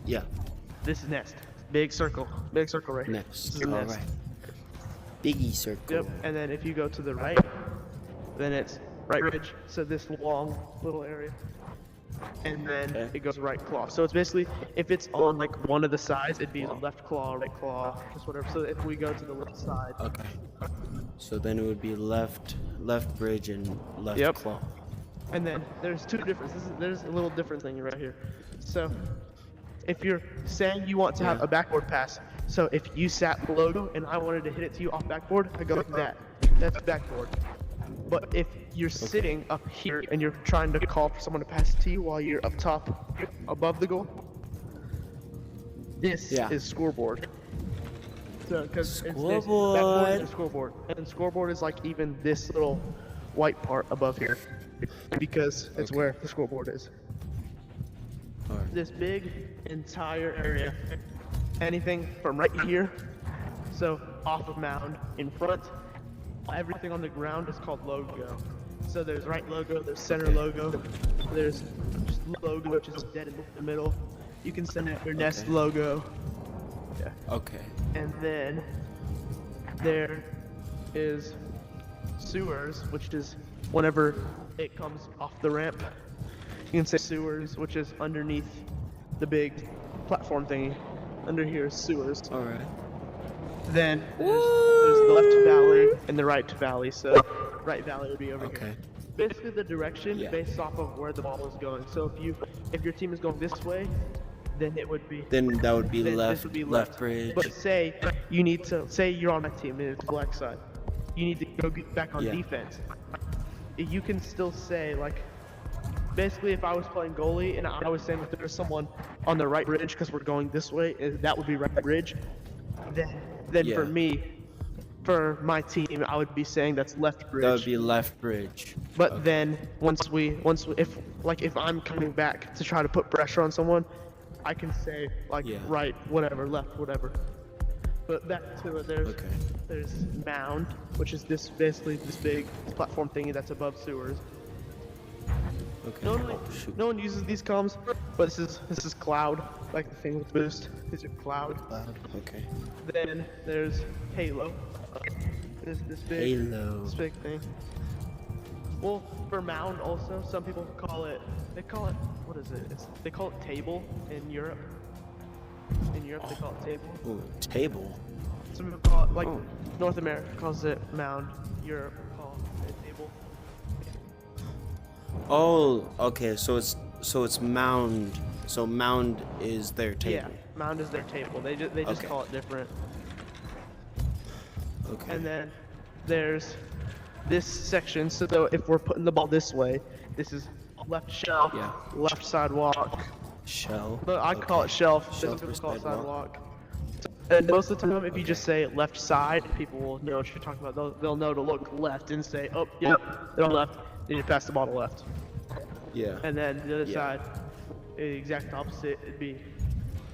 Yeah. This is nest. Big circle right here. This Next. is All nest. right. Biggie circle. Yep. And then if you go to the right, then it's right ridge. So this long little area. And then Okay. it goes right claw. So it's basically, if it's on like one of the sides, it'd be left claw, right claw, just whatever. So if we go to the left side, Okay. So then it would be left bridge and left Yep. claw. and then there's two differences. There's a little different thing right here. So if you're saying you want to have Yeah. a backboard pass, so if you sat logo and I wanted to hit it to you off backboard, I go like that. That's backboard. But if you're sitting up here and you're trying to call for someone to pass it to you while you're up top, above the goal, this Yeah. is scoreboard. So, because Scoreboard. backboard and scoreboard, and scoreboard is like even this little white part above here, because it's Okay. where the scoreboard is. All right. This big entire area, anything from right here, so off of mound in front, everything on the ground is called logo. So there's right logo, there's center logo, there's just logo which is dead in the middle. You can send out your nest Okay. logo. Yeah. Okay. And then there is sewers, which is whenever it comes off the ramp. You can say sewers, which is underneath the big platform thingy. Under here is sewers. All right. Then there's the left valley and the right valley. So right valley would be over Okay. here. Basically the direction Yeah. based off of where the ball is going. So if your team is going this way, then it would be Then that would be then left. this would be left bridge. But say you need to say you're on my team and it's black side. You need to go get back on Yeah. defense. You can still say like basically if I was playing goalie and I was saying if there's someone on the right bridge because we're going this way, that would be right bridge. Then Yeah. for me, for my team, I would be saying that's left bridge. That would be left bridge. But then once we if I'm coming back to try to put pressure on someone, I can say like Yeah. right, whatever, left, whatever. But back to it, Okay. there's mound, which is basically this big platform thingy that's above sewers. Okay. No, Oh, shoot. no one uses these comms, but this is cloud, like the thing with boost. These are cloud. Okay. Then there's halo. There's this big Halo. this big thing. Well, for mound also, some people call it. They call it what is it? They call it table in Europe. In Europe, they call it table. Ooh, table. Some people call it like Oh. North America calls it mound. Europe calls it table. Oh, okay. So it's mound. So mound is their table. Yeah, mound is their table. They just Okay. call it different. Okay. And then there's this section. So though if we're putting the ball this way, this is left shelf, Yeah. left sidewalk. Shell. But I call it shelf. Shelf Some or people call it sidewalk. sidewalk. And most of the time, if you just say left side, people will know what you're talking about. They'll know to look left and say, oh, yep, they're on left. They need to pass the ball to left. Yeah. And then the other Yeah. side, the exact opposite. It'd be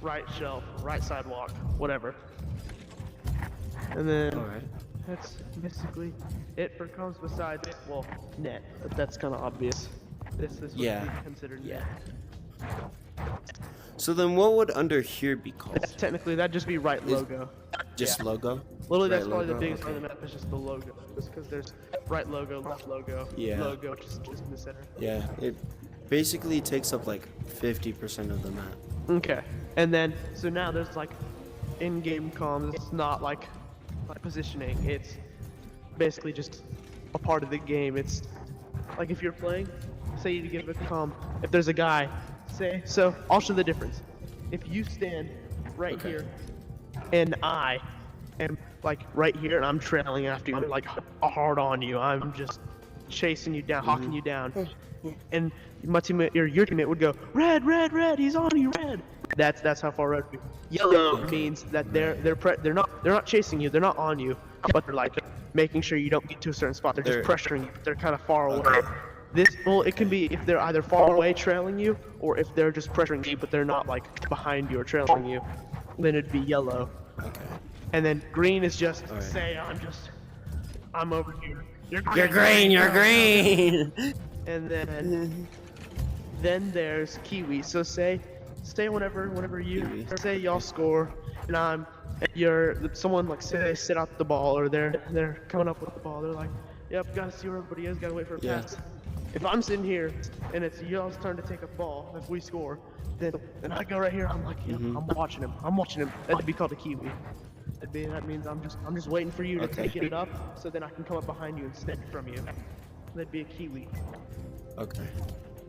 right shelf, right sidewalk, whatever. And then All right. that's basically it for comes besides, well, net. But that's kind of obvious. This would Yeah. be considered Yeah. net. So then, what would under here be called? Technically, that'd just be right logo. Just Yeah. logo. Literally, that's Right probably the logo? biggest part Okay. of the map is just the logo. Just because there's right logo, left logo, Yeah. logo, just in the center. Yeah. It basically takes up like 50% of the map. Okay. And then, so now there's like in-game comms. It's not like positioning. It's basically just a part of the game. It's like if you're playing, say you give a comm. If there's a guy, say, so I'll show the difference. If you stand right Okay. here, and I am like right here, and I'm trailing after you, I'm like hard on you. I'm just chasing you down, hawking you down, and my teammate or your teammate would go, red, red, red. He's on you, red. That's how far red would be. Yellow means that they're not chasing you, they're not on you, but they're like making sure you don't get to a certain spot. They're just pressuring you. They're kind of far away. Okay. It can be if they're either far away trailing you, or if they're just pressuring you, but they're not like behind you or trailing you. Then it'd be yellow. Okay. And then green is just Alright. say I'm over here. You're green. You're green. And then there's kiwi. So say stay whenever you Kiwi. say y'all score, and someone like say they sit out the ball or they're coming up with the ball. They're like, yep, gotta see where everybody is, gotta wait for a Yeah. pass. If I'm sitting here and it's y'all's turn to take a ball, if we score, then and I go right here, I'm like, yep, I'm watching him. That'd be called a kiwi. That means I'm just waiting for you to Okay. get it up, so then I can come up behind you and snatch it from you. That'd be a kiwi. Okay.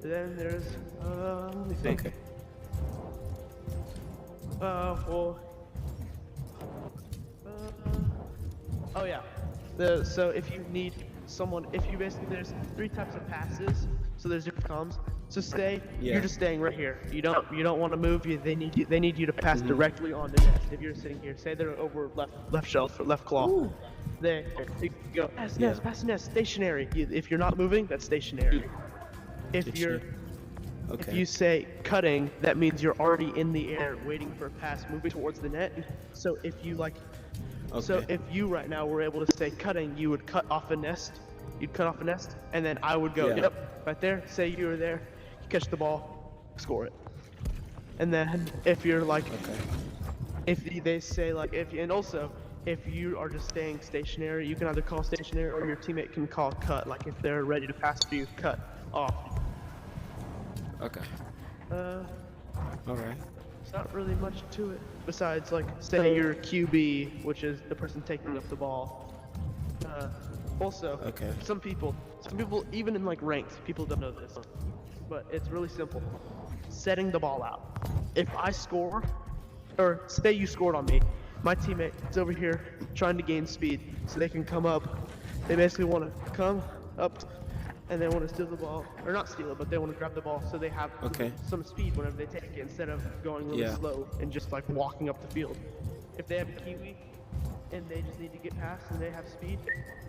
Then there's let me think. Okay. Well. Oh yeah. So if you need someone, there's 3 types of passes. So there's different comms. So Yeah. you're just staying right here. You don't want to move. They need you to pass directly on the nest. If you're sitting here, say they're over left shelf or left claw. Ooh. They go pass Yeah. nest, stationary. If you're not moving, that's stationary. If Okay. you say cutting, that means you're already in the air waiting for a pass, moving towards the net. So if you Okay. if you right now were able to say cutting, you would cut off a nest. You'd cut off a nest, and then I would go, Yeah. yep, right there. Say you were there, you catch the ball, score it. And then if you're like, Okay. if they say like, and also if you are just staying stationary, you can either call stationary or your teammate can call cut. Like if they're ready to pass for you, cut off. Okay. All right. There's not really much to it besides like saying you're QB, which is the person taking up the ball. Also, Okay. some people, even in like ranked, people don't know this, but it's really simple. Setting the ball out. If I score, or say you scored on me, my teammate is over here trying to gain speed so they can come up. They basically want to come up and they want to steal the ball, or not steal it, but they want to grab the ball so they have Okay. some speed whenever they take it instead of going really Yeah. slow and just like walking up the field. If they have a kiwi and they just need to get past and they have speed,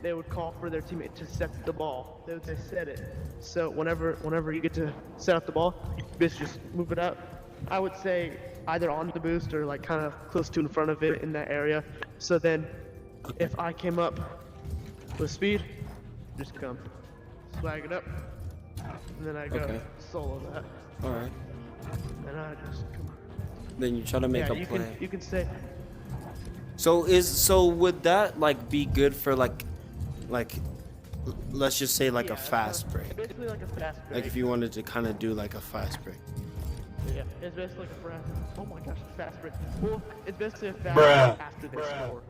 they would call for their teammate to set the ball. They would say set it. So whenever you get to set up the ball, you just move it up. I would say either on the boost or like kind of close to in front of it in that area. So then if I came up with speed, just come. Swag it up. And then I go Okay. solo that. All right. And I just come. Then you try to make Yeah, a play. you can say So would that like be good for like let's just say like yeah, a fast break? Basically like a fast break. Like if you wanted to kind of do like a fast break. Yeah, it's basically like a fast. Oh my gosh, a fast break. Well, it's basically a fast Bruh. break after they score.